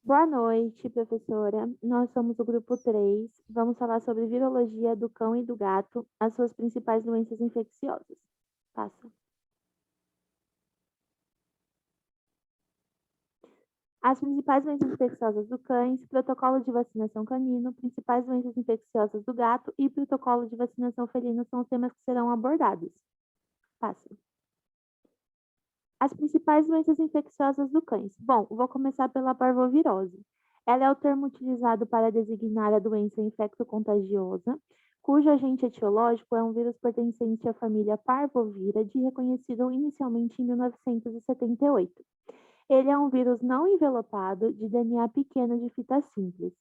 Boa noite, professora. Nós somos o grupo 3. Vamos falar sobre virologia do cão e do gato, as suas principais doenças infecciosas. Passa. As principais doenças infecciosas do cães, protocolo de vacinação canino, principais doenças infecciosas do gato e protocolo de vacinação felino são os temas que serão abordados. Passa. As principais doenças infecciosas do cães. Bom, vou começar pela parvovirose. Ela é o termo utilizado para designar a doença infecto-contagiosa, cujo agente etiológico é um vírus pertencente à família Parvoviridae, reconhecido inicialmente em 1978. Ele é um vírus não envelopado, de DNA pequeno de fita simples.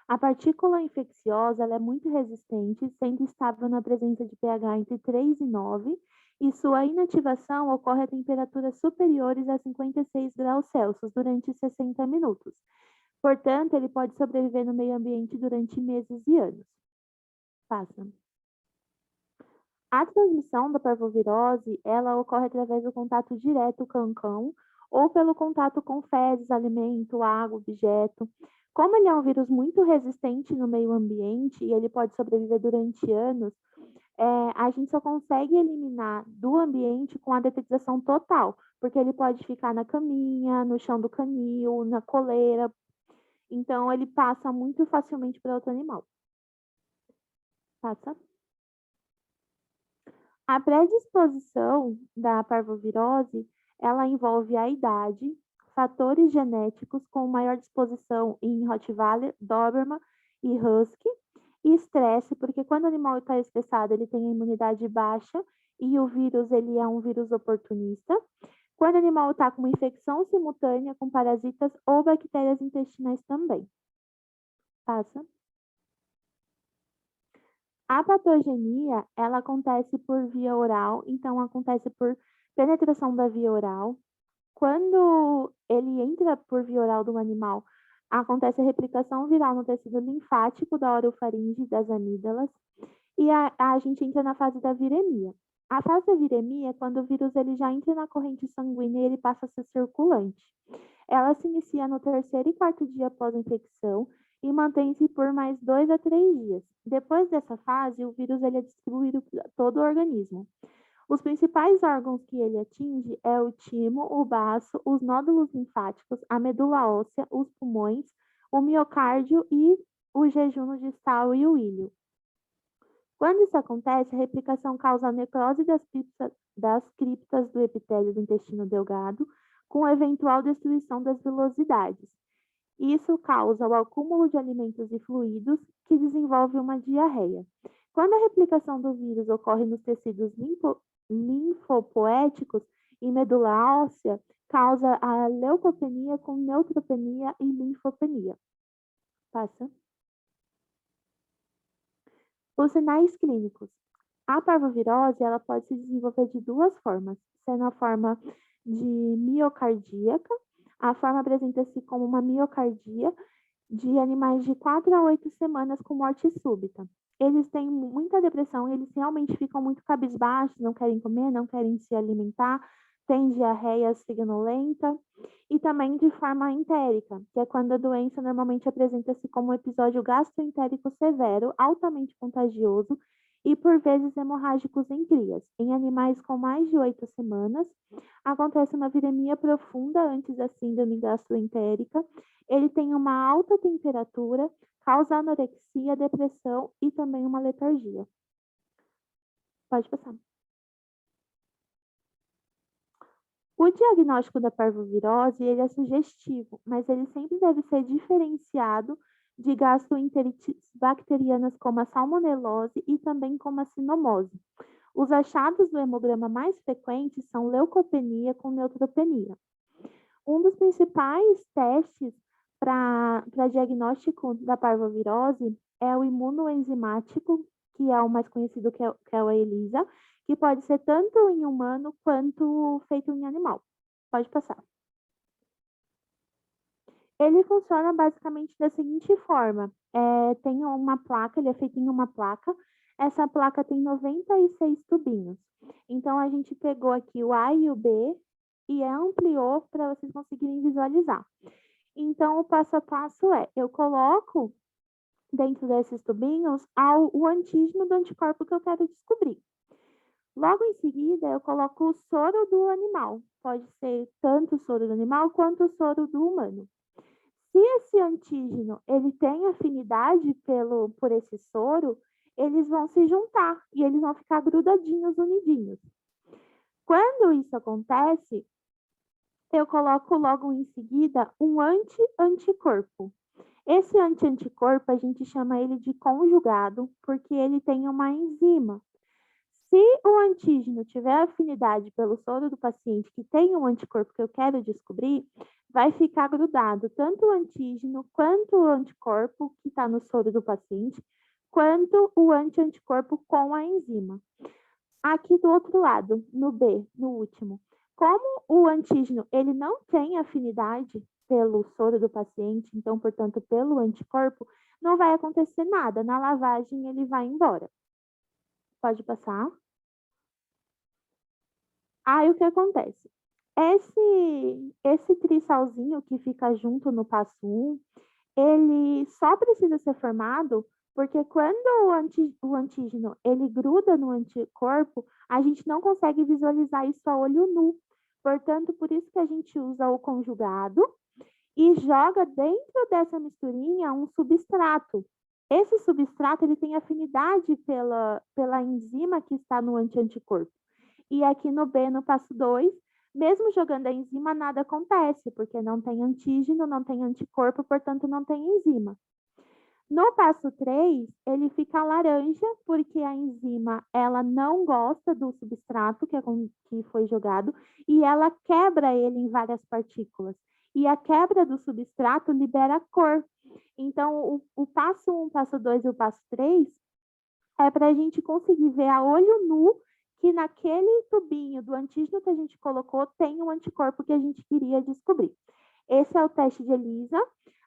A partícula infecciosa ela é muito resistente, sendo estável na presença de pH entre 3 e 9, e sua inativação ocorre a temperaturas superiores a 56 graus Celsius durante 60 minutos. Portanto, ele pode sobreviver no meio ambiente durante meses e anos. Passa. A transmissão da parvovirose, ela ocorre através do contato direto cão-cão ou pelo contato com fezes, alimento, água, objeto. Como ele é um vírus muito resistente no meio ambiente e ele pode sobreviver durante anos, a gente só consegue eliminar do ambiente com a detetização total, porque ele pode ficar na caminha, no chão do canil, na coleira. Então, ele passa muito facilmente para outro animal. Passa. A predisposição da parvovirose, ela envolve a idade, fatores genéticos com maior disposição em Rottweiler, Doberman e Husky, e estresse, porque quando o animal está estressado, ele tem a imunidade baixa e o vírus, ele é um vírus oportunista. Quando o animal está com uma infecção simultânea com parasitas ou bactérias intestinais também. Passa. A patogenia, ela acontece por via oral, então acontece por penetração da via oral. Quando ele entra por via oral do animal, acontece a replicação viral no tecido linfático da orofaringe e das amígdalas, e a gente entra na fase da viremia. A fase da viremia é quando o vírus ele já entra na corrente sanguínea e ele passa a ser circulante. Ela se inicia no terceiro e quarto dia após a infecção e mantém-se por mais 2 a 3 dias. Depois dessa fase, o vírus ele é distribuído por todo o organismo. Os principais órgãos que ele atinge é o timo, o baço, os nódulos linfáticos, a medula óssea, os pulmões, o miocárdio e o jejum distal e o ilho. Quando isso acontece, a replicação causa a necrose das criptas do epitélio do intestino delgado, com eventual destruição das vilosidades. Isso causa o acúmulo de alimentos e fluidos, que desenvolve uma diarreia. Quando a replicação do vírus ocorre nos tecidos linfopoéticos e medula óssea, causa a leucopenia com neutropenia e linfopenia. Passa. Os sinais clínicos. A parvovirose ela pode se desenvolver de duas formas, sendo a forma de miocardíaca. A forma apresenta-se como uma miocardia de animais de 4 a 8 semanas com morte súbita. Eles têm muita depressão, eles realmente ficam muito cabisbaixos, não querem comer, não querem se alimentar, têm diarreia signolenta e também de forma entérica, que é quando a doença normalmente apresenta-se como um episódio gastroentérico severo, altamente contagioso e por vezes hemorrágicos em crias. Em animais com mais de 8 semanas, acontece uma viremia profunda antes da síndrome gastroentérica. Ele tem uma alta temperatura, causa anorexia, depressão e também uma letargia. Pode passar. O diagnóstico da parvovirose ele é sugestivo, mas ele sempre deve ser diferenciado de gastroenterites bacterianas como a salmonelose e também como a sinomose. Os achados do hemograma mais frequentes são leucopenia com neutropenia. Um dos principais testes para diagnóstico da parvovirose é o imunoenzimático, que é o mais conhecido que é o ELISA, que pode ser tanto em humano quanto feito em animal. Pode passar. Ele funciona basicamente da seguinte forma: tem uma placa, ele é feito em uma placa. Essa placa tem 96 tubinhos. Então, a gente pegou aqui o A e o B e ampliou para vocês conseguirem visualizar. Então, o passo a passo é, eu coloco dentro desses tubinhos o antígeno do anticorpo que eu quero descobrir. Logo em seguida, eu coloco o soro do animal. Pode ser tanto o soro do animal quanto o soro do humano. Se esse antígeno ele tem afinidade por esse soro, eles vão se juntar e eles vão ficar grudadinhos, unidinhos. Quando isso acontece, eu coloco logo em seguida um anticorpo. Esse anticorpo a gente chama ele de conjugado, porque ele tem uma enzima. Se o antígeno tiver afinidade pelo soro do paciente que tem um anticorpo que eu quero descobrir, vai ficar grudado tanto o antígeno quanto o anticorpo que está no soro do paciente, quanto o anticorpo com a enzima. Aqui do outro lado, no B, no último, como o antígeno ele não tem afinidade pelo soro do paciente, então, portanto, pelo anticorpo, não vai acontecer nada. Na lavagem, ele vai embora. Pode passar. Aí, o que acontece? Esse trissalzinho que fica junto no passo 1, ele só precisa ser formado porque quando o antígeno ele gruda no anticorpo, a gente não consegue visualizar isso a olho nu. Portanto, por isso que a gente usa o conjugado e joga dentro dessa misturinha um substrato. Esse substrato ele tem afinidade pela enzima que está no anticorpo. E aqui no B, no passo 2, mesmo jogando a enzima, nada acontece, porque não tem antígeno, não tem anticorpo, portanto, não tem enzima. No passo 3, ele fica laranja, porque a enzima ela não gosta do substrato que foi jogado e ela quebra ele em várias partículas. E a quebra do substrato libera cor. Então, o passo 1, passo 2 e o passo 3 é para a gente conseguir ver a olho nu que naquele tubinho do antígeno que a gente colocou tem um anticorpo que a gente queria descobrir. Esse é o teste de ELISA.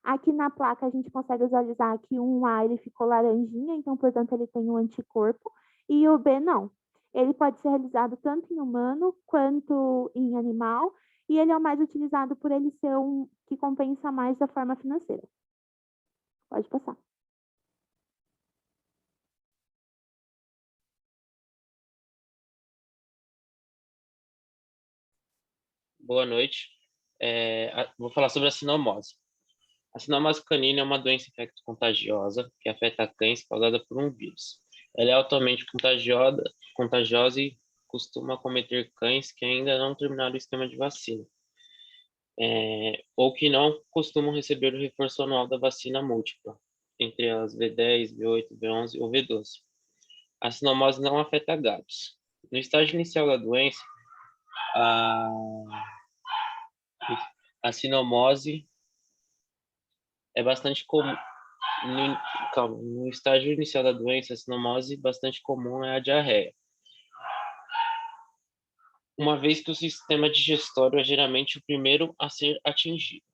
Aqui na placa a gente consegue visualizar que o 1A ele ficou laranjinha, então, portanto, ele tem um anticorpo, e o B não. Ele pode ser realizado tanto em humano quanto em animal, e ele é o mais utilizado por ele ser um que compensa mais da forma financeira. Pode passar. Boa noite. Vou falar sobre a sinomose. A sinomose canina é uma doença infecto-contagiosa que afeta cães causada por um vírus. Ela é altamente contagiosa e costuma acometer cães que ainda não terminaram o esquema de vacina, ou que não costumam receber o reforço anual da vacina múltipla, entre as V10, V8, V11 ou V12. A sinomose não afeta gatos. No estágio inicial da doença, a a sinomose é bastante comum. No estágio inicial da doença, a sinomose bastante comum é a diarreia. Uma vez que o sistema digestório é geralmente o primeiro a ser atingido.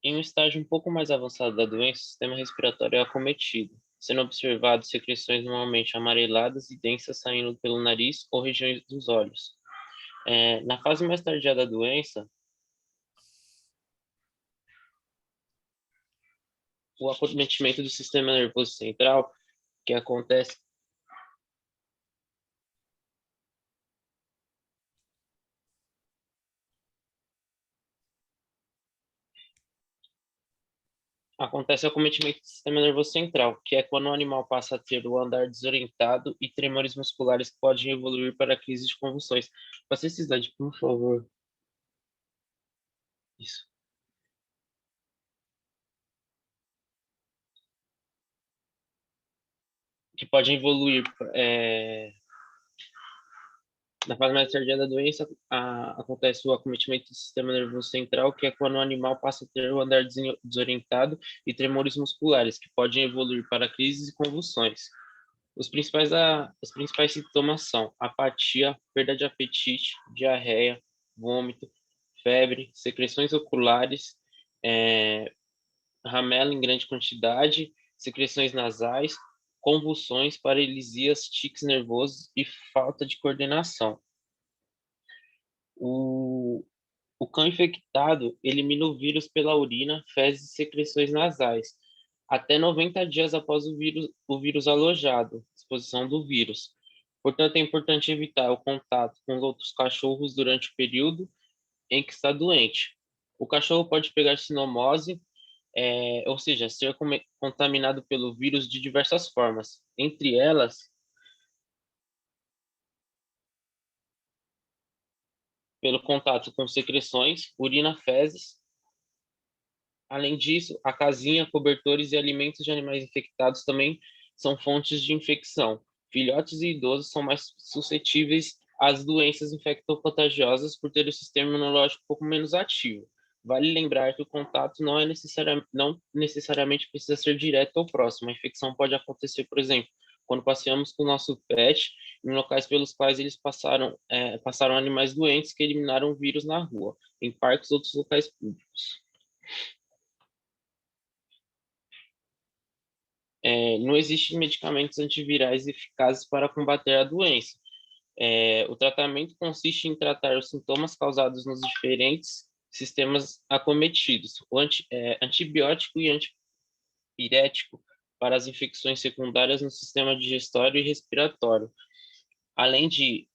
Em um estágio um pouco mais avançado da doença, o sistema respiratório é acometido, sendo observado secreções normalmente amareladas e densas saindo pelo nariz ou regiões dos olhos. Na fase mais tardia da doença, o acometimento do sistema nervoso central, que acontece o acometimento do sistema nervoso central, que é quando o animal passa a ter o andar desorientado e tremores musculares que podem evoluir para crises de convulsões. Passe esse slide, por favor. Isso. Que podem evoluir na fase mais tardia da doença, acontece o acometimento do sistema nervoso central, que é quando o animal passa a ter o andar desorientado e tremores musculares, que podem evoluir para crises e convulsões. Os principais sintomas são apatia, perda de apetite, diarreia, vômito, febre, secreções oculares, ramela em grande quantidade, secreções nasais, convulsões, paralisias, tiques nervosos e falta de coordenação. O cão infectado elimina o vírus pela urina, fezes e secreções nasais, até 90 dias após o vírus alojado, exposição do vírus. Portanto, é importante evitar o contato com os outros cachorros durante o período em que está doente. O cachorro pode pegar sinomose, ou seja, ser contaminado pelo vírus de diversas formas, entre elas, pelo contato com secreções, urina, fezes. Além disso, a casinha, cobertores e alimentos de animais infectados também são fontes de infecção. Filhotes e idosos são mais suscetíveis às doenças infectocontagiosas por ter o sistema imunológico um pouco menos ativo. Vale lembrar que o contato não necessariamente precisa ser direto ou próximo. A infecção pode acontecer, por exemplo, quando passeamos com o nosso pet em locais pelos quais eles passaram animais doentes que eliminaram o vírus na rua, em parques ou outros locais públicos. Não existem medicamentos antivirais eficazes para combater a doença. O tratamento consiste em tratar os sintomas causados nos diferentes sistemas acometidos. Antibiótico e antipirético para as infecções secundárias no sistema digestório e respiratório, além de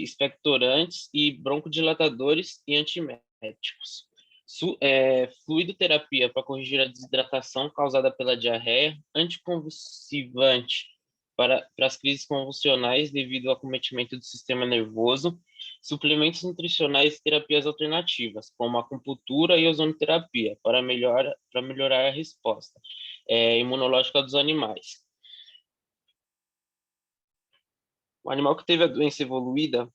expectorantes e broncodilatadores e antiméticos. Fluidoterapia para corrigir a desidratação causada pela diarreia, anticonvulsivante para as crises convulsionais devido ao acometimento do sistema nervoso, suplementos nutricionais e terapias alternativas, como acupuntura e ozonoterapia, para melhorar a resposta imunológica dos animais. O animal que teve a doença evoluída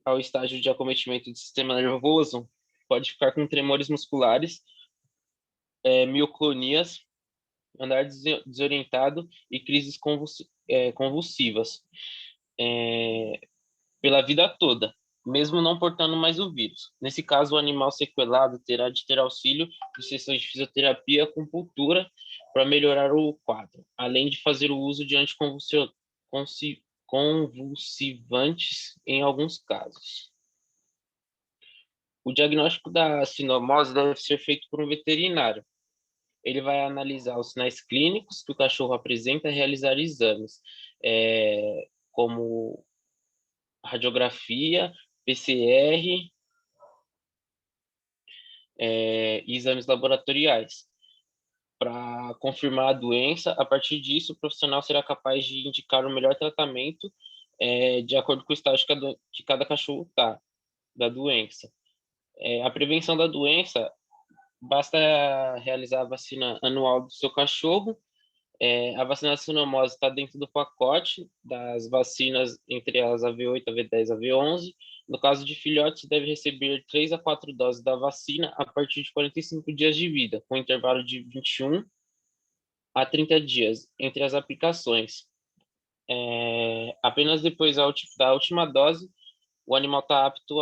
ao estágio de acometimento do sistema nervoso pode ficar com tremores musculares, mioclonias, andar desorientado e crises convulsivas pela vida toda, mesmo não portando mais o vírus. Nesse caso, o animal sequelado terá de ter auxílio de sessões de fisioterapia e acupuntura para melhorar o quadro, além de fazer o uso de convulsivantes em alguns casos. O diagnóstico da sinomose deve ser feito por um veterinário. Ele vai analisar os sinais clínicos que o cachorro apresenta e realizar exames, como radiografia, PCR, e exames laboratoriais. Para confirmar a doença, a partir disso, o profissional será capaz de indicar o melhor tratamento de acordo com o estágio que cada cachorro está da doença. A prevenção da doença, basta realizar a vacina anual do seu cachorro. A vacina da sinomose está dentro do pacote das vacinas entre as AV8, AV10 e AV11. No caso de filhotes, deve receber 3 a 4 doses da vacina a partir de 45 dias de vida, com intervalo de 21 a 30 dias entre as aplicações. Apenas depois da última dose, o animal está apto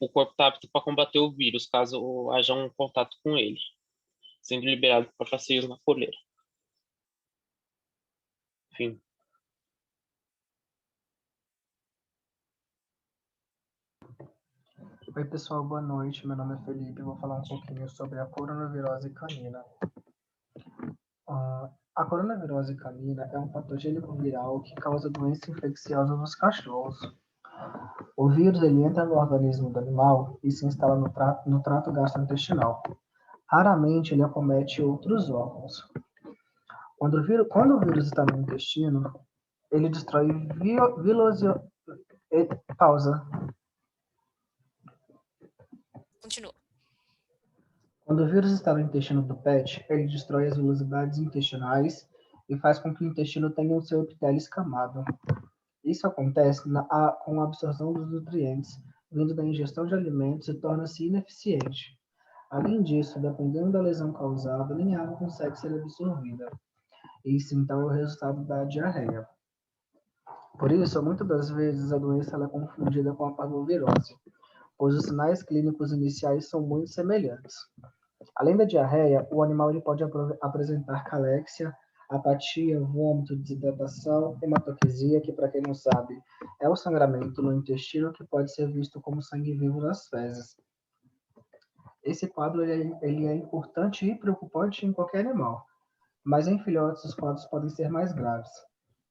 o corpo está apto para combater o vírus, caso haja um contato com ele, sendo liberado para passeios na coleira. Enfim. Oi, pessoal, boa noite. Meu nome é Felipe e vou falar um pouquinho sobre a coronavirose canina. A coronavirose canina é um patogênico viral que causa doença infecciosa nos cachorros. O vírus ele entra no organismo do animal e se instala no trato gastrointestinal. Raramente ele acomete outros órgãos. Quando o vírus está no intestino, ele destrói pausa. Continua. Quando o vírus está no intestino do pet, ele destrói as vilosidades intestinais e faz com que o intestino tenha o seu epitélio escamado. Isso acontece com a absorção dos nutrientes vindo da ingestão de alimentos e torna-se ineficiente. Além disso, dependendo da lesão causada, nem água consegue ser absorvida. Isso, então, é o resultado da diarreia. Por isso, muitas das vezes, a doença ela é confundida com a parvovirose, pois os sinais clínicos iniciais são muito semelhantes. Além da diarreia, o animal ele pode apresentar calexia, apatia, vômito, desidratação, hematoquesia, que para quem não sabe é o sangramento no intestino que pode ser visto como sangue vivo nas fezes. Esse quadro ele é importante e preocupante em qualquer animal, mas em filhotes os quadros podem ser mais graves.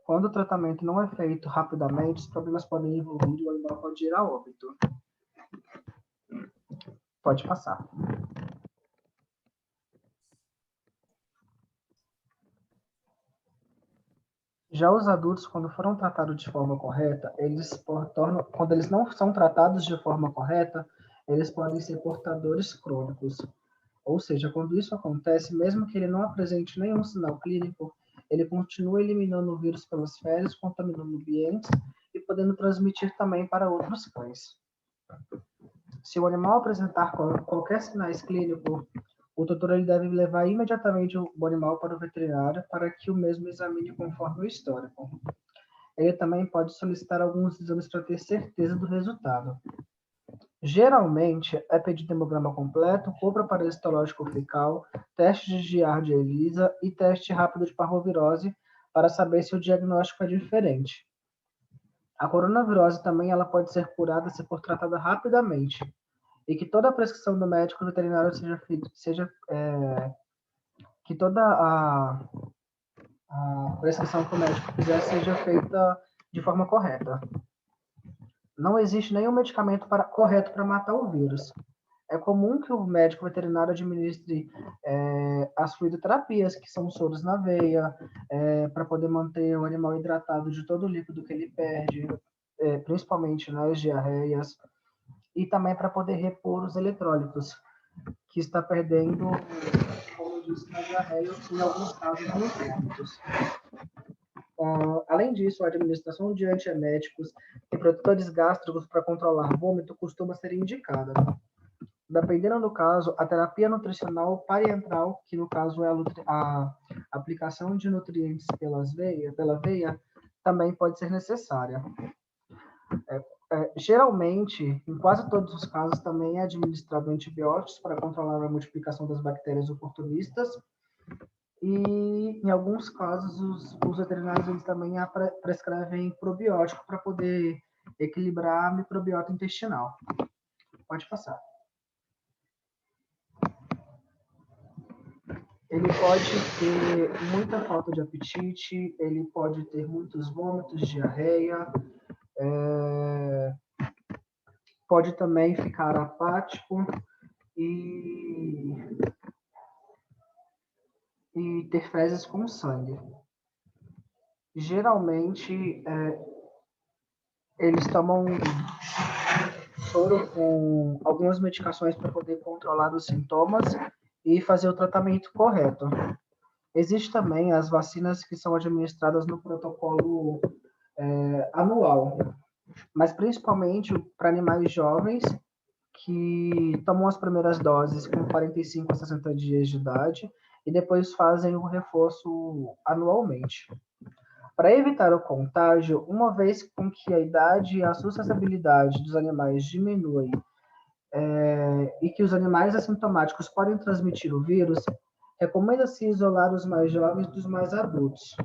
Quando o tratamento não é feito rapidamente, os problemas podem evoluir e o animal pode ir a óbito. Pode passar. Já os adultos, quando foram tratados de forma correta, quando eles não são tratados de forma correta, eles podem ser portadores crônicos. Ou seja, quando isso acontece, mesmo que ele não apresente nenhum sinal clínico, ele continua eliminando o vírus pelas fezes, contaminando ambientes e podendo transmitir também para outros cães. Se o animal apresentar qualquer sinais clínico, o tutor ele deve levar imediatamente o animal para o veterinário para que o mesmo examine conforme o histórico. Ele também pode solicitar alguns exames para ter certeza do resultado. Geralmente, é pedido hemograma completo, cobra parasitológico fecal, teste de Giardia ELISA e teste rápido de parvovirose para saber se o diagnóstico é diferente. A coronavirose também ela pode ser curada se for tratada rapidamente e que toda a prescrição do médico veterinário que toda a prescrição que o médico fizer seja feita de forma correta. Não existe nenhum medicamento correto para matar o vírus. É comum que o médico veterinário administre as fluidoterapias, que são soros na veia, para poder manter o animal hidratado de todo o líquido que ele perde, principalmente nas diarreias, e também para poder repor os eletrólitos, que está perdendo, como eu disse, na diarreia, em alguns casos, nos vômitos. Além disso, a administração de antieméticos e protetores gástricos para controlar vômito costuma ser indicada. Dependendo do caso, a terapia nutricional parenteral, que no caso é a aplicação de nutrientes pela veia, também pode ser necessária. Geralmente, em quase todos os casos, também é administrado antibióticos para controlar a multiplicação das bactérias oportunistas. E, em alguns casos, os veterinários eles também prescrevem probiótico para poder equilibrar a microbiota intestinal. Pode passar. Ele pode ter muita falta de apetite, ele pode ter muitos vômitos, diarreia, pode também ficar apático e ter fezes com sangue. Geralmente, eles tomam soro com algumas medicações para poder controlar os sintomas e fazer o tratamento correto. Existem também as vacinas que são administradas no protocolo anual, mas principalmente para animais jovens que tomam as primeiras doses com 45 a 60 dias de idade e depois fazem o reforço anualmente. Para evitar o contágio, uma vez com que a idade e a suscetibilidade dos animais diminui e que os animais assintomáticos podem transmitir o vírus, recomenda-se isolar os mais jovens dos mais adultos,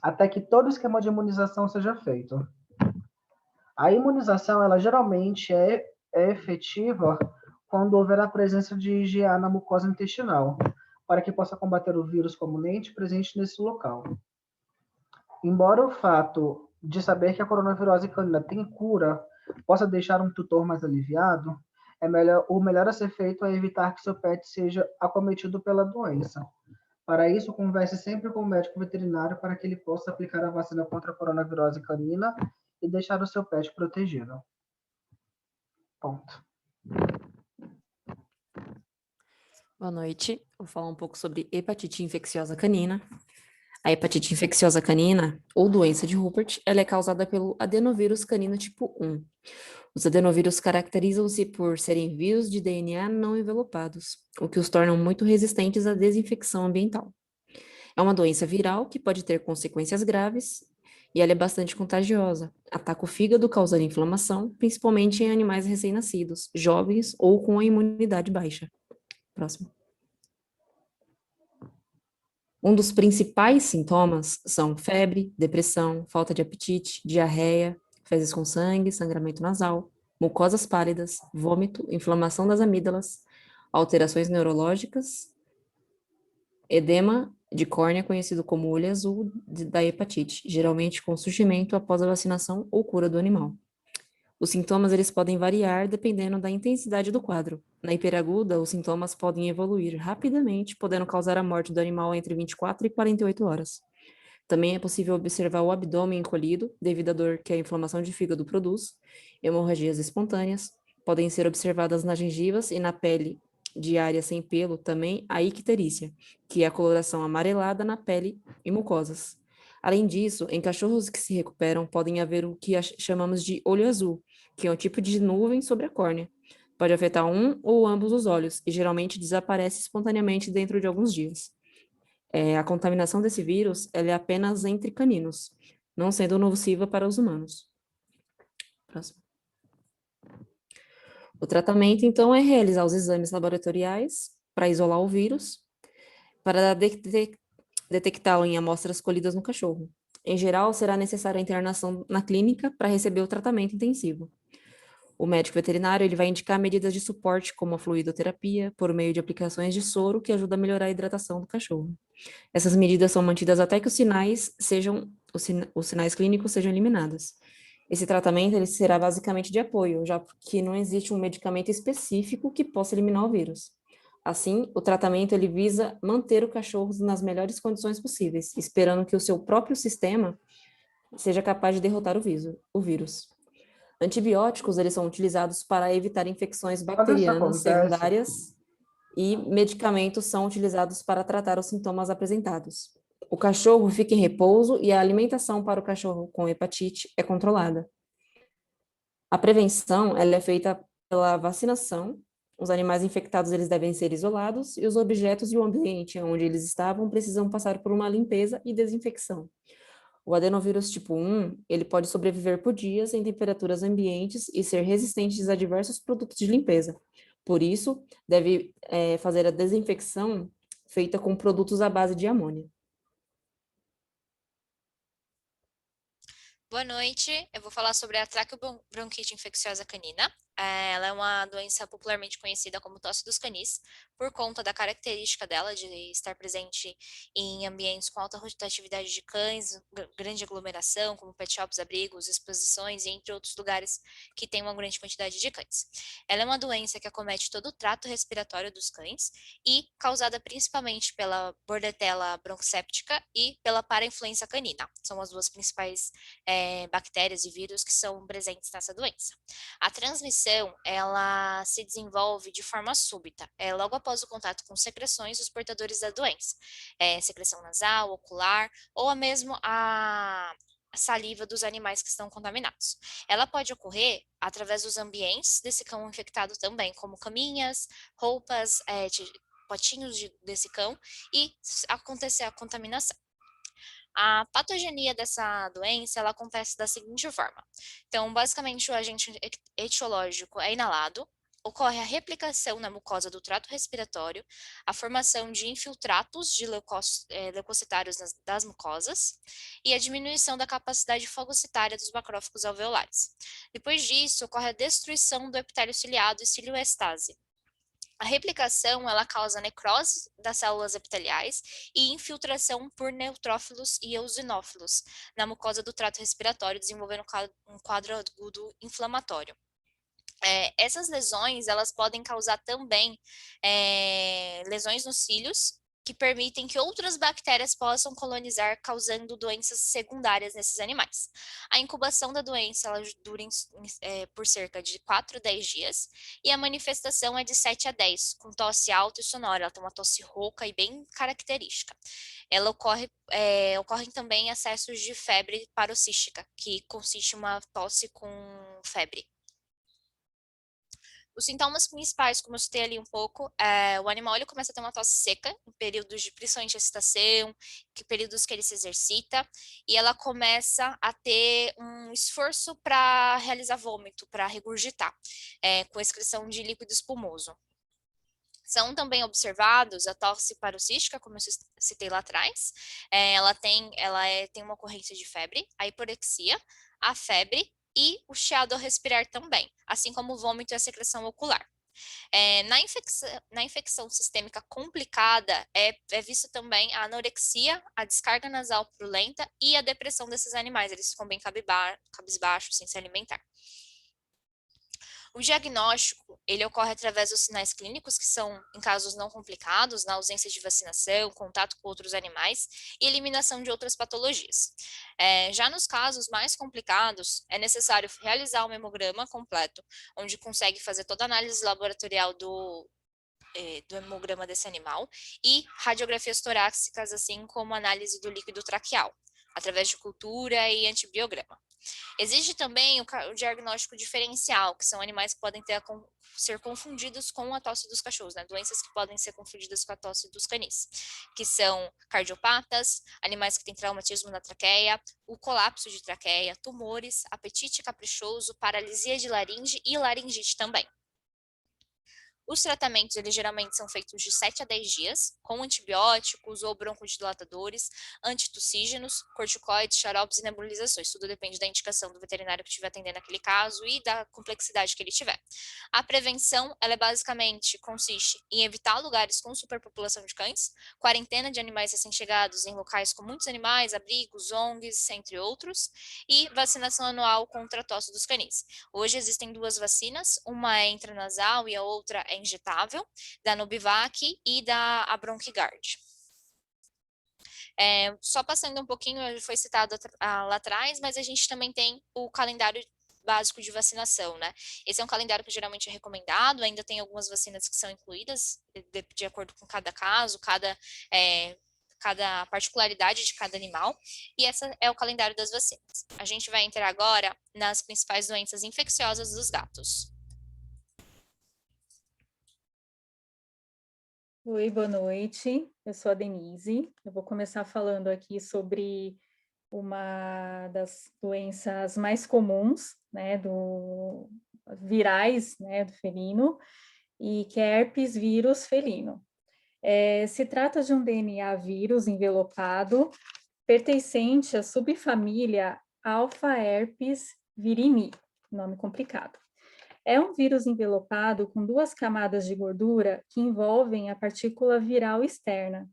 até que todo o esquema de imunização seja feito. A imunização, ela geralmente é efetiva quando houver a presença de IgA na mucosa intestinal, para que possa combater o vírus comumente presente nesse local. Embora o fato de saber que a coronavirose canina tem cura possa deixar um tutor mais aliviado, o melhor a ser feito é evitar que seu pet seja acometido pela doença. Para isso, converse sempre com o médico veterinário para que ele possa aplicar a vacina contra a coronavirose canina e deixar o seu pet protegido. Ponto. Boa noite. Vou falar um pouco sobre hepatite infecciosa canina. A hepatite infecciosa canina, ou doença de Rupert, ela é causada pelo adenovírus canino tipo 1. Os adenovírus caracterizam-se por serem vírus de DNA não envelopados, o que os tornam muito resistentes à desinfecção ambiental. É uma doença viral que pode ter consequências graves e ela é bastante contagiosa. Ataca o fígado, causando inflamação, principalmente em animais recém-nascidos, jovens ou com a imunidade baixa. Próximo. Um dos principais sintomas são febre, depressão, falta de apetite, diarreia, fezes com sangue, sangramento nasal, mucosas pálidas, vômito, inflamação das amígdalas, alterações neurológicas, edema de córnea, conhecido como olho azul da hepatite, geralmente com surgimento após a vacinação ou cura do animal. Os sintomas eles podem variar dependendo da intensidade do quadro. Na hiperaguda, os sintomas podem evoluir rapidamente, podendo causar a morte do animal entre 24 e 48 horas. Também é possível observar o abdômen encolhido, devido à dor que a inflamação de fígado produz, hemorragias espontâneas, podem ser observadas nas gengivas e na pele de área sem pelo também a icterícia, que é a coloração amarelada na pele e mucosas. Além disso, em cachorros que se recuperam, podem haver o que chamamos de olho azul, que é um tipo de nuvem sobre a córnea. Pode afetar um ou ambos os olhos e geralmente desaparece espontaneamente dentro de alguns dias. A contaminação desse vírus ela é apenas entre caninos, não sendo nociva para os humanos. Próximo. O tratamento, então, é realizar os exames laboratoriais para isolar o vírus, para detectá-lo em amostras colhidas no cachorro. Em geral, será necessária a internação na clínica para receber o tratamento intensivo. O médico veterinário ele vai indicar medidas de suporte, como a fluidoterapia, por meio de aplicações de soro, que ajuda a melhorar a hidratação do cachorro. Essas medidas são mantidas até que os sinais clínicos sejam eliminados. Esse tratamento ele será basicamente de apoio, já que não existe um medicamento específico que possa eliminar o vírus. Assim, o tratamento ele visa manter o cachorro nas melhores condições possíveis, esperando que o seu próprio sistema seja capaz de derrotar o vírus. Antibióticos eles são utilizados para evitar infecções Quando isso bacterianas acontece, secundárias e medicamentos são utilizados para tratar os sintomas apresentados. O cachorro fica em repouso e a alimentação para o cachorro com hepatite é controlada. A prevenção ela é feita pela vacinação. Os animais infectados eles devem ser isolados e os objetos e o ambiente onde eles estavam precisam passar por uma limpeza e desinfecção. O adenovírus tipo 1, ele pode sobreviver por dias em temperaturas ambientes e ser resistente a diversos produtos de limpeza. Por isso, deve fazer a desinfecção feita com produtos à base de amônia. Boa noite, eu vou falar sobre a traqueobronquite infecciosa canina. Ela é uma doença popularmente conhecida como tosse dos canis, por conta da característica dela de estar presente em ambientes com alta rotatividade de cães, grande aglomeração, como pet shops, abrigos, exposições e entre outros lugares que tem uma grande quantidade de cães. Ela é uma doença que acomete todo o trato respiratório dos cães e causada principalmente pela Bordetella bronquicéptica e pela parainfluenza canina. São as duas principais bactérias e vírus que são presentes nessa doença. A transmissão, ela se desenvolve de forma súbita, logo após o contato com secreções dos portadores da doença, secreção nasal, ocular, ou mesmo a saliva dos animais que estão contaminados. Ela pode ocorrer através dos ambientes desse cão infectado também, como caminhas, roupas, potinhos desse cão, e acontecer a contaminação. A patogenia dessa doença, ela acontece da seguinte forma. Então, basicamente, o agente etiológico é inalado, ocorre a replicação na mucosa do trato respiratório, a formação de infiltratos de leucocitários das mucosas e a diminuição da capacidade fagocitária dos macrófagos alveolares. Depois disso, ocorre a destruição do epitélio ciliado e cilioestase. A replicação, ela causa necrose das células epiteliais e infiltração por neutrófilos e eosinófilos na mucosa do trato respiratório, desenvolvendo um quadro agudo inflamatório. Essas lesões, elas podem causar também lesões nos cílios, que permitem que outras bactérias possam colonizar, causando doenças secundárias nesses animais. A incubação da doença ela dura por cerca de 4 a 10 dias, e a manifestação é de 7 a 10, com tosse alta e sonora. Ela tem uma tosse rouca e bem característica. Ela ocorrem também acessos de febre paroxística, que consiste em uma tosse com febre. Os sintomas principais, como eu citei ali um pouco, o animal ele começa a ter uma tosse seca em períodos de principalmente excitação, períodos que ele se exercita, e ela começa a ter um esforço para realizar vômito, para regurgitar, com excreção de líquido espumoso. São também observados a tosse paroxística, como eu citei lá atrás. Ela tem uma ocorrência de febre, a hiporexia, a febre e o chiado ao respirar também, assim como o vômito e a secreção ocular. Na infecção sistêmica complicada, é visto também a anorexia, a descarga nasal purulenta e a depressão desses animais. Eles ficam bem cabisbaixos, sem se alimentar. O diagnóstico, ele ocorre através dos sinais clínicos, que são em casos não complicados, na ausência de vacinação, contato com outros animais e eliminação de outras patologias. Já nos casos mais complicados, é necessário realizar um hemograma completo, onde consegue fazer toda a análise laboratorial do hemograma desse animal e radiografias torácicas, assim como análise do líquido traqueal, através de cultura e antibiograma. Existe também o diagnóstico diferencial, que são animais que podem ser confundidos com a tosse dos cachorros, né? Doenças que podem ser confundidas com a tosse dos canis, que são cardiopatas, animais que têm traumatismo na traqueia, o colapso de traqueia, tumores, apetite caprichoso, paralisia de laringe e laringite também. Os tratamentos, eles geralmente são feitos de 7 a 10 dias, com antibióticos ou broncodilatadores, antitussígenos, corticoides, xaropes e nebulizações. Tudo depende da indicação do veterinário que estiver atendendo aquele caso e da complexidade que ele tiver. A prevenção, ela basicamente consiste em evitar lugares com superpopulação de cães, quarentena de animais recém-chegados em locais com muitos animais, abrigos, ONGs, entre outros, e vacinação anual contra a tosse dos canis. Hoje existem 2 vacinas, uma é intranasal e a outra é injetável, da Novivac e da Abroncigard. Só passando um pouquinho, foi citado lá atrás, mas a gente também tem o calendário básico de vacinação, né? Esse é um calendário que geralmente é recomendado, ainda tem algumas vacinas que são incluídas de acordo com cada caso, cada particularidade de cada animal, e esse é o calendário das vacinas. A gente vai entrar agora nas principais doenças infecciosas dos gatos. Oi, boa noite. Eu sou a Denise. Eu vou começar falando aqui sobre uma das doenças mais comuns, né, virais, né, do felino, e que é herpes vírus felino. Se trata de um DNA vírus envelopado pertencente à subfamília Alpha herpes virini, nome complicado. É um vírus envelopado com 2 camadas de gordura que envolvem a partícula viral externa.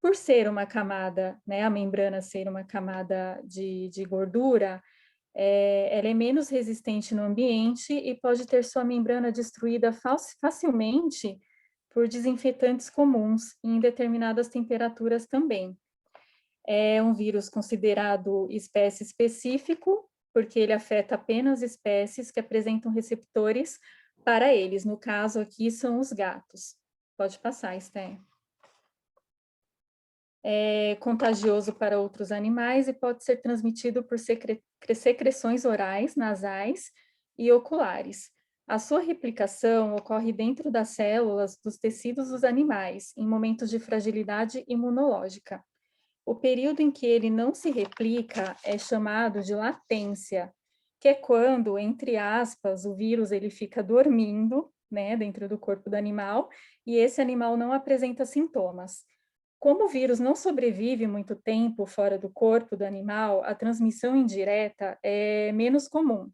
Por ser uma camada, né, a membrana ser uma camada de gordura, ela é menos resistente no ambiente e pode ter sua membrana destruída facilmente por desinfetantes comuns em determinadas temperaturas também. É um vírus considerado espécie específico, porque ele afeta apenas espécies que apresentam receptores para eles. No caso aqui são os gatos. Pode passar, Esther. É contagioso para outros animais e pode ser transmitido por secreções orais, nasais e oculares. A sua replicação ocorre dentro das células dos tecidos dos animais, em momentos de fragilidade imunológica. O período em que ele não se replica é chamado de latência, que é quando, entre aspas, o vírus ele fica dormindo, né, dentro do corpo do animal, e esse animal não apresenta sintomas. Como o vírus não sobrevive muito tempo fora do corpo do animal, a transmissão indireta é menos comum,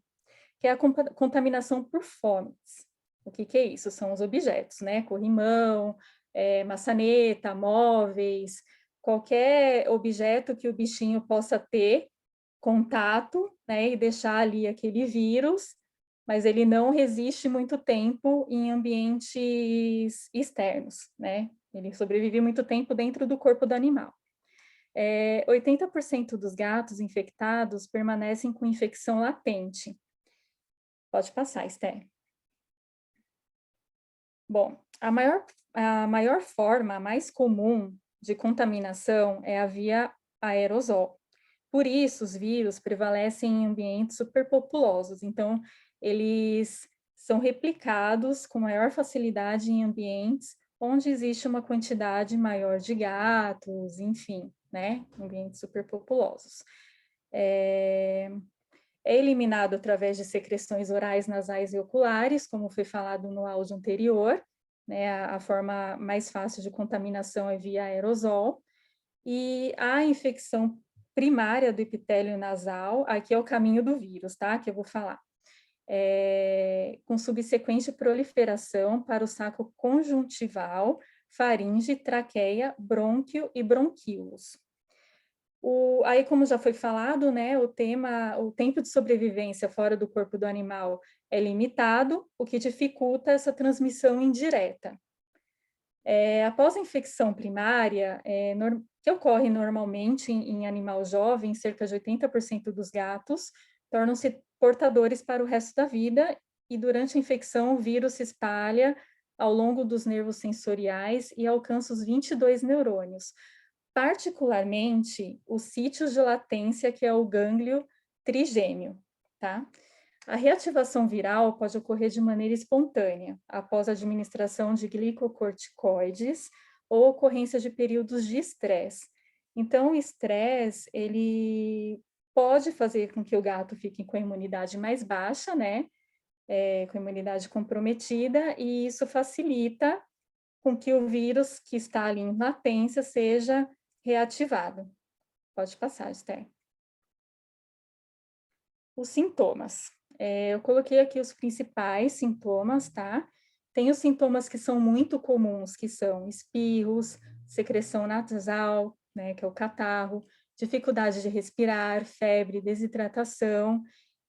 que é a contaminação por fomites. O que é isso? São os objetos, né? Corrimão, maçaneta, móveis, qualquer objeto que o bichinho possa ter contato, né, e deixar ali aquele vírus, mas ele não resiste muito tempo em ambientes externos, né? Ele sobrevive muito tempo dentro do corpo do animal. 80% dos gatos infectados permanecem com infecção latente. Pode passar, Esther. Bom, a maior forma, a mais comum de contaminação é a via aerosol. Por isso, os vírus prevalecem em ambientes superpopulosos. Então, eles são replicados com maior facilidade em ambientes onde existe uma quantidade maior de gatos, enfim, né? Ambientes superpopulosos. É eliminado através de secreções orais, nasais e oculares, como foi falado no áudio anterior, né? A forma mais fácil de contaminação é via aerosol. E a infecção primária do epitélio nasal, aqui é o caminho do vírus, tá? Que eu vou falar. Com subsequente proliferação para o saco conjuntival, faringe, traqueia, brônquio e bronquíolos. Aí, como já foi falado, né, o tempo de sobrevivência fora do corpo do animal é limitado, o que dificulta essa transmissão indireta. Após a infecção primária, que ocorre normalmente em animal jovem, cerca de 80% dos gatos tornam-se portadores para o resto da vida, e durante a infecção o vírus se espalha ao longo dos nervos sensoriais e alcança os 22 neurônios, particularmente os sítios de latência, que é o gânglio trigêmeo, tá? A reativação viral pode ocorrer de maneira espontânea, após a administração de glicocorticoides ou ocorrência de períodos de estresse. Então, o estresse, ele pode fazer com que o gato fique com a imunidade mais baixa, né? Com a imunidade comprometida, e isso facilita com que o vírus que está ali em latência seja reativado. Pode passar, Esther. Os sintomas. Eu coloquei aqui os principais sintomas, tá? Tem os sintomas que são muito comuns, que são espirros, secreção nasal, né, que é o catarro, dificuldade de respirar, febre, desidratação,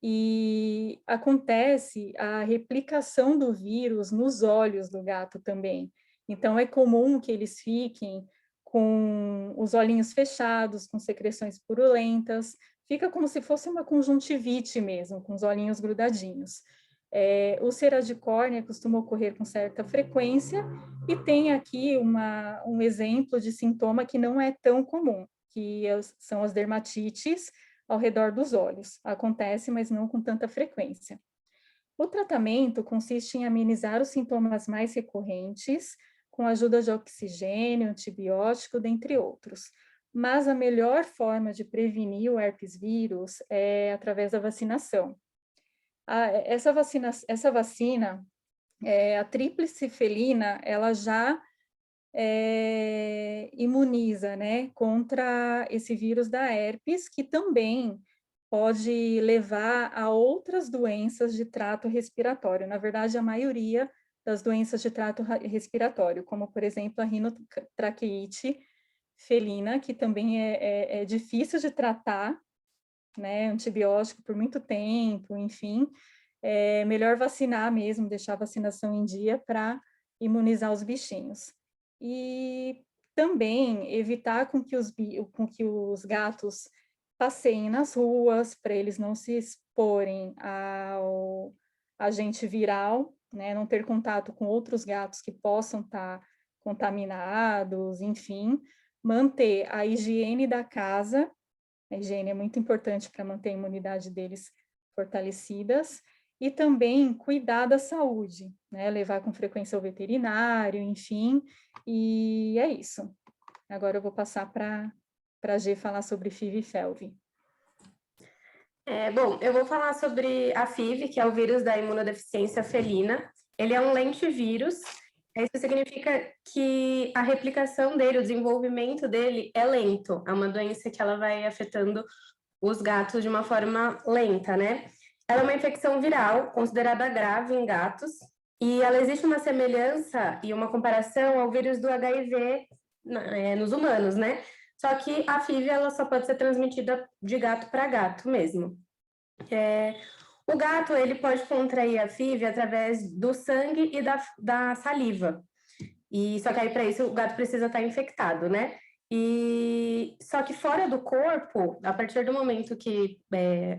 e acontece a replicação do vírus nos olhos do gato também. Então, é comum que eles fiquem com os olhinhos fechados, com secreções purulentas, fica como se fosse uma conjuntivite mesmo, com os olhinhos grudadinhos. Úlcera de córnea costuma ocorrer com certa frequência, e tem aqui um exemplo de sintoma que não é tão comum, que são as dermatites ao redor dos olhos. Acontece, mas não com tanta frequência. O tratamento consiste em amenizar os sintomas mais recorrentes, com a ajuda de oxigênio, antibiótico, dentre outros. Mas a melhor forma de prevenir o herpes vírus é através da vacinação. Essa vacina, a tríplice felina, ela já imuniza, né, contra esse vírus da herpes, que também pode levar a outras doenças de trato respiratório. Na verdade, a maioria das doenças de trato respiratório, como, por exemplo, a rinotraqueite felina, que também é difícil de tratar, né, antibiótico por muito tempo, enfim, é melhor vacinar mesmo, deixar a vacinação em dia para imunizar os bichinhos. E também evitar com que os gatos passeiem nas ruas, para eles não se exporem ao agente viral, né, não ter contato com outros gatos que possam estar contaminados, enfim, manter a higiene da casa. A higiene é muito importante para manter a imunidade deles fortalecidas, e também cuidar da saúde, né? Levar com frequência ao veterinário, enfim, e é isso. Agora eu vou passar para a G falar sobre FIV e FeLV. Bom, eu vou falar sobre a FIV, que é o vírus da imunodeficiência felina. Ele é um lentivírus. Isso significa que a replicação dele, o desenvolvimento dele é lento. É uma doença que ela vai afetando os gatos de uma forma lenta, né? Ela é uma infecção viral, considerada grave em gatos, e ela existe uma semelhança e uma comparação ao vírus do HIV nos humanos, né? Só que a FIV, ela só pode ser transmitida de gato para gato mesmo. O gato, ele pode contrair a FIV através do sangue e da saliva. E só que aí, para isso, o gato precisa estar infectado, né? E só que fora do corpo, a partir do momento que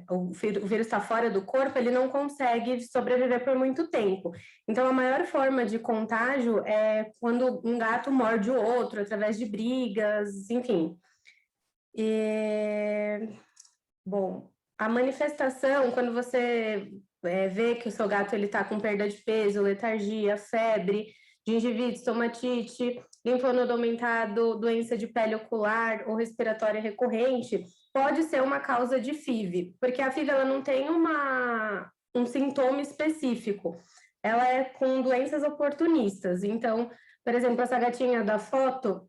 o vírus está fora do corpo, ele não consegue sobreviver por muito tempo. Então, a maior forma de contágio é quando um gato morde o outro, através de brigas, enfim. Bom, a manifestação, quando você vê que o seu gato está com perda de peso, letargia, febre, gengivite, estomatite, linfonodo aumentado, doença de pele ocular ou respiratória recorrente, pode ser uma causa de FIV, porque a FIV ela não tem um sintoma específico. ela é com doenças oportunistas. Então, por exemplo, essa gatinha da foto,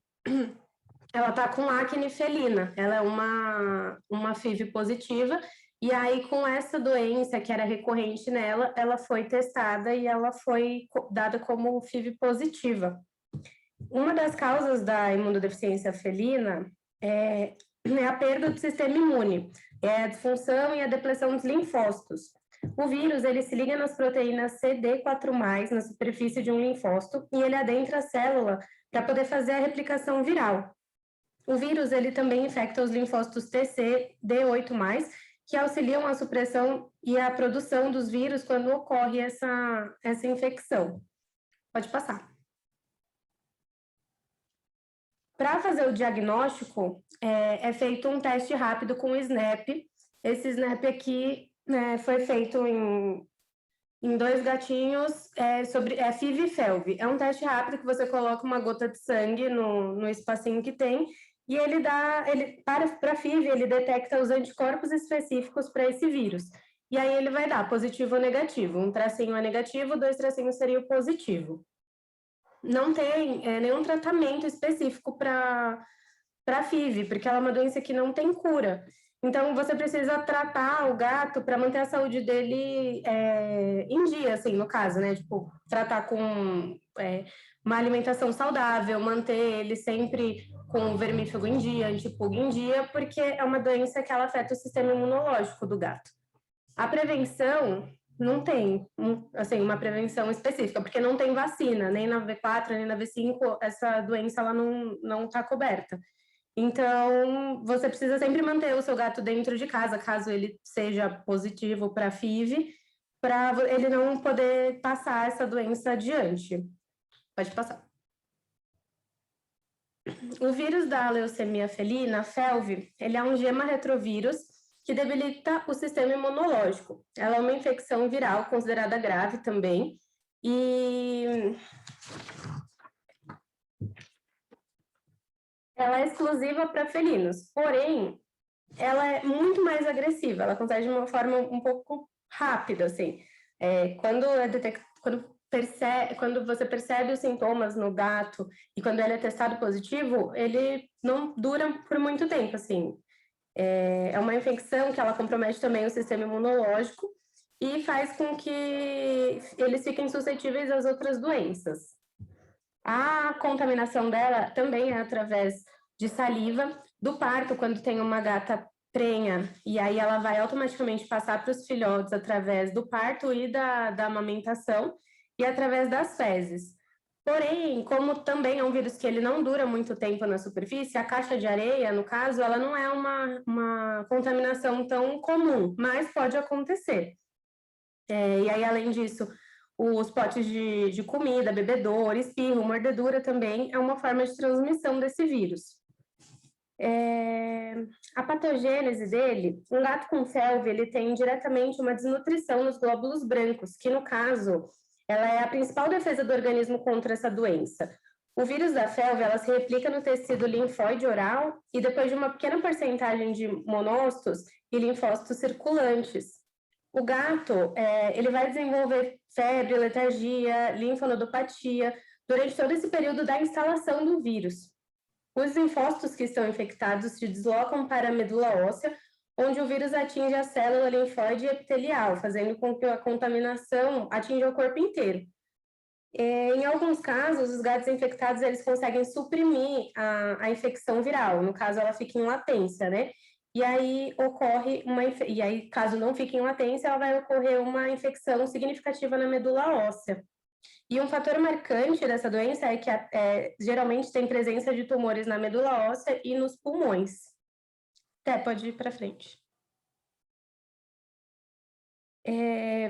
ela tá com acne felina, ela é uma FIV positiva, e aí com essa doença que era recorrente nela, ela foi testada e ela foi dada como FIV positiva. Uma das causas da imunodeficiência felina é a perda do sistema imune, é a disfunção e a depleção dos linfócitos. O vírus, ele se liga nas proteínas CD4+, na superfície de um linfócito, e ele adentra a célula para poder fazer a replicação viral. O vírus, ele também infecta os linfócitos TC, D8+, que auxiliam a supressão e a produção dos vírus quando ocorre essa infecção. Pode passar. Para fazer o diagnóstico, é feito um teste rápido com o SNAP. Esse SNAP aqui foi feito em 2 gatinhos sobre FIV e FeLV. É um teste rápido que você coloca uma gota de sangue no espacinho que tem, e para FIV, ele detecta os anticorpos específicos para esse vírus. E aí ele vai dar positivo ou negativo. Um tracinho é negativo, 2 tracinhos seria o positivo. Não tem nenhum tratamento específico para FIV, porque ela é uma doença que não tem cura. Então, você precisa tratar o gato para manter a saúde dele em dia, assim, no caso, né? Tipo, tratar com uma alimentação saudável, manter ele sempre com vermífugo em dia, antipulga em dia, porque é uma doença que ela afeta o sistema imunológico do gato. A prevenção não tem, assim, uma prevenção específica, porque não tem vacina, nem na V4, nem na V5, essa doença ela não está coberta. Então, você precisa sempre manter o seu gato dentro de casa, caso ele seja positivo para FIV, para ele não poder passar essa doença adiante. Pode passar. O vírus da leucemia felina, FeLV, ele é um gemarretrovírus que debilita o sistema imunológico. Ela é uma infecção viral considerada grave também, e ela é exclusiva para felinos, porém, ela é muito mais agressiva, ela acontece de uma forma um pouco rápida, assim. Quando você percebe os sintomas no gato e quando ele é testado positivo, ele não dura por muito tempo, assim. É uma infecção que ela compromete também o sistema imunológico e faz com que eles fiquem suscetíveis às outras doenças. A contaminação dela também é através de saliva, do parto, quando tem uma gata prenha, e aí ela vai automaticamente passar para os filhotes através do parto e da amamentação, e através das fezes. Porém, como também é um vírus que ele não dura muito tempo na superfície, a caixa de areia, no caso, ela não é uma contaminação tão comum, mas pode acontecer. E aí, além disso, os potes de comida, bebedouro, espirro, mordedura também é uma forma de transmissão desse vírus. A patogênese dele, um gato com FeLV, ele tem diretamente uma desnutrição nos glóbulos brancos, que no caso, ela é a principal defesa do organismo contra essa doença. O vírus da FeLV, ela se replica no tecido linfóide oral e depois de uma pequena porcentagem de monócitos e linfócitos circulantes. O gato, ele vai desenvolver febre, letargia, linfonodopatia durante todo esse período da instalação do vírus. Os linfócitos que estão infectados se deslocam para a medula óssea, onde o vírus atinge a célula linfóide epitelial, fazendo com que a contaminação atinja o corpo inteiro. Em alguns casos, os gatos infectados eles conseguem suprimir a infecção viral, no caso ela fica em latência, né? E aí caso não fique em latência, ela vai ocorrer uma infecção significativa na medula óssea. E um fator marcante dessa doença é que geralmente tem presença de tumores na medula óssea e nos pulmões. Pode ir para frente.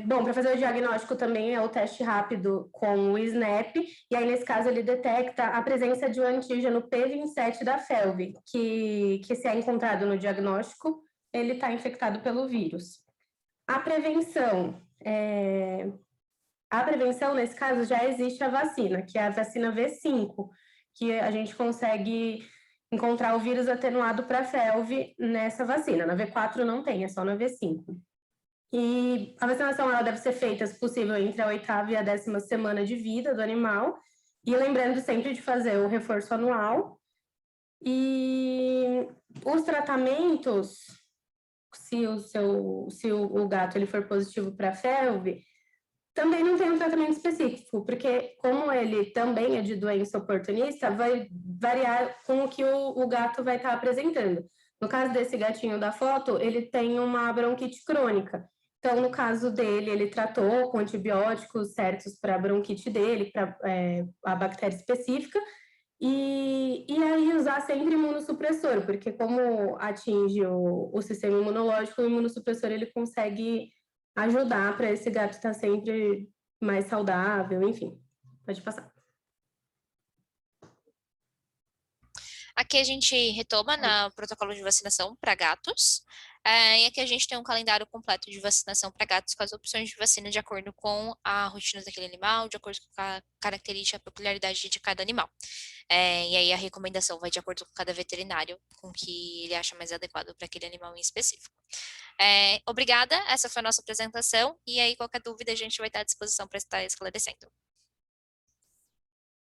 Bom, para fazer o diagnóstico também é o teste rápido com o SNAP, e aí nesse caso ele detecta a presença de um antígeno P27 da FeLV, que se é encontrado no diagnóstico, ele está infectado pelo vírus. A prevenção, nesse caso, já existe a vacina, que é a vacina V5, que a gente consegue encontrar o vírus atenuado para FeLV nessa vacina. Na V4 não tem, é só na V5. E a vacinação ela deve ser feita, se possível, entre a 8ª e a 10ª semana de vida do animal. E lembrando sempre de fazer o reforço anual. E os tratamentos, se o gato ele for positivo para FeLV, também não tem um tratamento específico, porque como ele também é de doença oportunista, vai variar com o que o gato vai estar apresentando. No caso desse gatinho da foto, ele tem uma bronquite crônica. Então, no caso dele, ele tratou com antibióticos certos para a bronquite dele, para a bactéria específica, e aí usar sempre imunossupressor, porque como atinge o sistema imunológico, o imunossupressor ele consegue ajudar para esse gato estar sempre mais saudável, enfim. Pode passar. Aqui a gente retoma no protocolo de vacinação para gatos. E aqui a gente tem um calendário completo de vacinação para gatos com as opções de vacina de acordo com a rotina daquele animal, de acordo com a característica, a peculiaridade de cada animal. E aí a recomendação vai de acordo com cada veterinário, com que ele acha mais adequado para aquele animal em específico. Obrigada, essa foi a nossa apresentação, e aí qualquer dúvida a gente vai estar à disposição para estar esclarecendo.